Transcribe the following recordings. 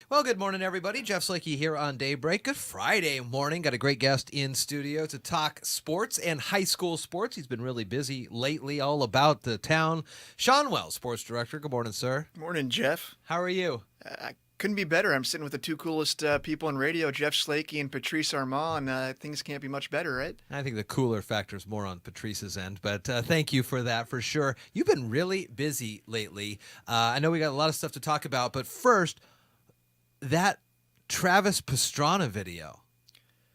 Well, good morning, everybody. Jeff Slakey here on Daybreak. Good Friday morning. Got a great guest in studio to talk sports and high school sports. He's been really busy lately, all about the town. Sean Wells, sports director. Good morning, sir. Morning, Jeff. How are you? I couldn't be better. I'm sitting with the two coolest people in radio, Jeff Slakey and Patrice Armand. Things can't be much better, right? I think the cooler factor is more on Patrice's end, but thank you for that for sure. You've been really busy lately. I know we got a lot of stuff to talk about, but first, that Travis Pastrana video.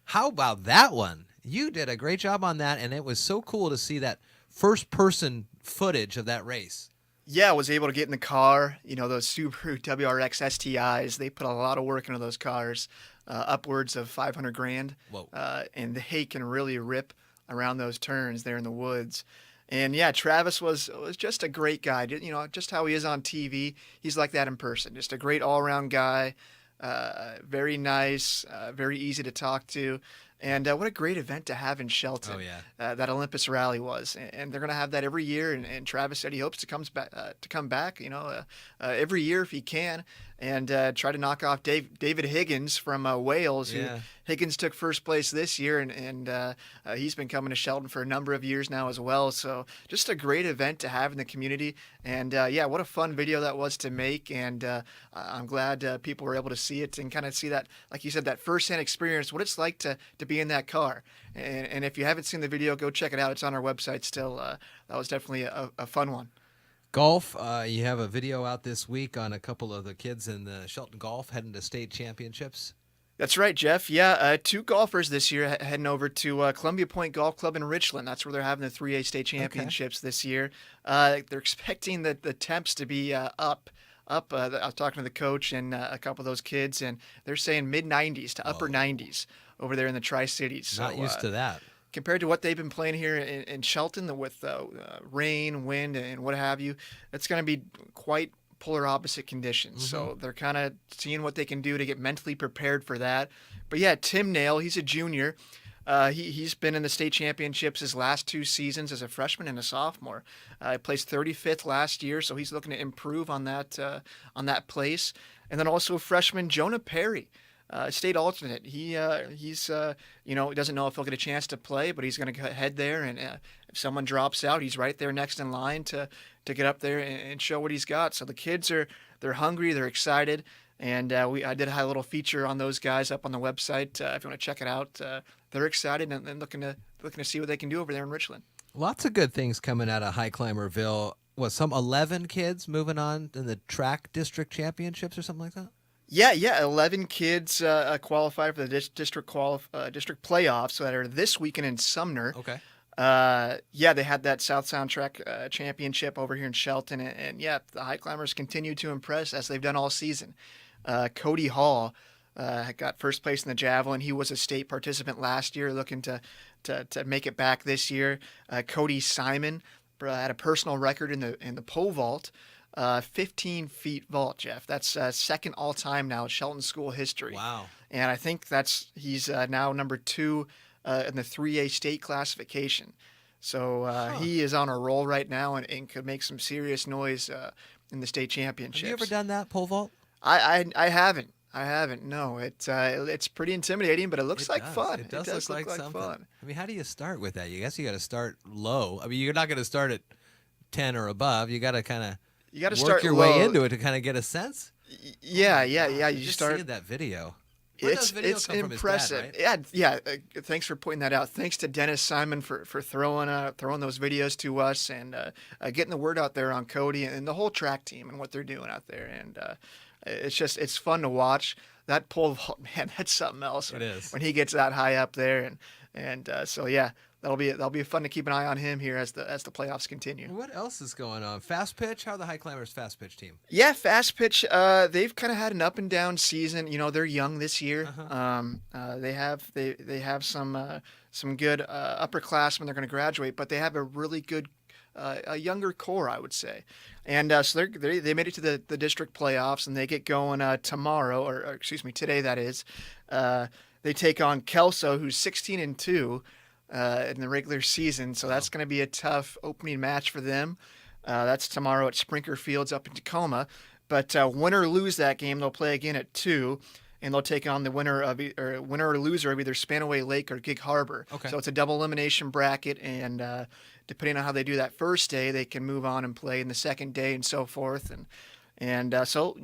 How about that one? You did a great job on that, and it was so cool to see that first-person footage of that race. Yeah, I was able to get in the car. You know, those Subaru WRX STIs, they put a lot of work into those cars, upwards of 500 grand. Whoa. And they can really rip around those turns there in the woods. And yeah, Travis was just a great guy. You know, just how he is on TV, he's like that in person. Just a great all-around guy, very nice, very easy to talk to. And what a great event to have in Shelton. Oh, yeah. That Olympus Rally was, and they're going to have that every year. And Travis said he hopes to come back, every year if he can, and try to knock off David Higgins from Wales. Yeah. Higgins took first place this year, and he's been coming to Shelton for a number of years now as well. So just a great event to have in the community. And yeah, what a fun video that was to make. And I'm glad people were able to see it and kind of see that, like you said, that firsthand experience, what it's like to be in that car. And if you haven't seen the video, go check it out. It's on our website still. That was definitely a fun one. Golf, you have a video out this week on a couple of the kids in the Shelton Golf heading to state championships. That's right, Jeff. Yeah, two golfers this year heading over to Columbia Point Golf Club in Richland. That's where they're having the 3A state championships this year. They're expecting the temps to be up. I was talking to the coach and a couple of those kids, and they're saying mid-90s to upper 90s over there in the Tri-Cities. So, Not used to that. compared to what they've been playing here in Shelton with rain, wind, and what have you, it's going to be quite polar opposite conditions. So they're kind of seeing what they can do to get mentally prepared for that. But yeah, Tim Nail, he's a junior. He's been in the state championships his last two seasons as a freshman and a sophomore. He placed 35th last year, so he's looking to improve on that place. And then also freshman Jonah Perry, state alternate. He doesn't know if he'll get a chance to play, but he's going to head there, and if someone drops out, he's right there next in line to get up there and show what he's got. So the kids they're hungry, they're excited, and I did a little feature on those guys up on the website. If you want to check it out, they're excited and looking to see what they can do over there in Richland. Lots of good things coming out of High Climberville. Was some 11 kids moving on in the track district championships or something like that? Yeah. 11 kids qualified for the district playoffs that are this weekend in Sumner. Okay. They had that South Sound Track championship over here in Shelton, and yeah, the high climbers continue to impress as they've done all season. Cody Hall got first place in the javelin. He was a state participant last year, looking to make it back this year. Cody Simon had a personal record in the pole vault. 15 feet vault, Jeff. That's second all time now in Shelton school history. Wow. And I think he's now number 2 in the 3A state classification. So he is on a roll right now and could make some serious noise in the state championships. Have you ever done that pole vault? I haven't. No, it's pretty intimidating, but it looks like fun. It does look like something. Fun. I mean, how do you start with that? I guess you got to start low. I mean, you're not going to start at 10 or above. You got to kind of work start your low. way into it to kind of get a sense. Yeah. You just start. seeing that video. Where does video It's come impressive. From his dad, right? Yeah. Thanks for pointing that out. Thanks to Dennis Simon for throwing those videos to us and getting the word out there on Cody and the whole track team and what they're doing out there. And it's fun to watch. That pole vault, man, that's something else. It is. When he gets that high up there, and so yeah, that'll be fun to keep an eye on him here as the playoffs continue. What else is going on? Fast pitch? How are the High Climbers fast pitch team? Yeah, fast pitch. They've kind of had an up and down season. You know, they're young this year. They have some good upperclassmen. They're going to graduate, but they have a really good a younger core, I would say. And so they made it to the district playoffs, and they get going tomorrow, or excuse me, today that is. They take on Kelso, who's 16-2 in the regular season, so that's going to be a tough opening match for them. That's tomorrow at Sprinker Fields up in Tacoma. But win or lose that game, they'll play again at 2, and they'll take on the winner or loser of either Spanaway Lake or Gig Harbor. Okay. So it's a double elimination bracket, and depending on how they do that first day, they can move on and play in the second day and so forth. And so,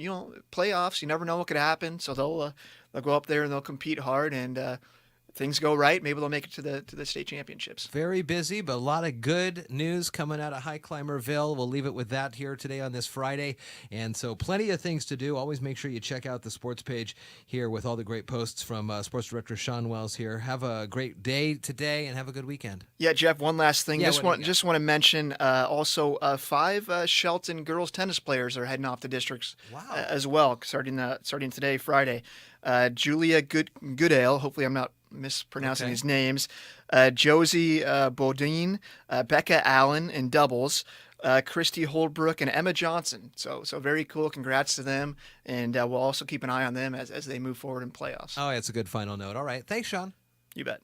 playoffs, you never know what could happen. So they'll go up there and they'll compete hard, and things go right, maybe they'll make it to the state championships. Very busy, but a lot of good news coming out of High Climberville. We'll leave it with that here today on this Friday. And so plenty of things to do. Always make sure you check out the sports page here with all the great posts from Sports Director Sean Wells here. Have a great day today and have a good weekend. Yeah, Jeff, one last thing. Yeah, just want to mention also 5 Shelton girls tennis players are heading off the districts as well, starting today, Friday. Julia Goodale, hopefully I'm not mispronouncing these names, Josie Bodine, Becca Allen in doubles, Christy Holdbrook, and Emma Johnson. So very cool. Congrats to them, and we'll also keep an eye on them as they move forward in playoffs. Oh, it's a good final note. All right. Thanks, Sean. You bet.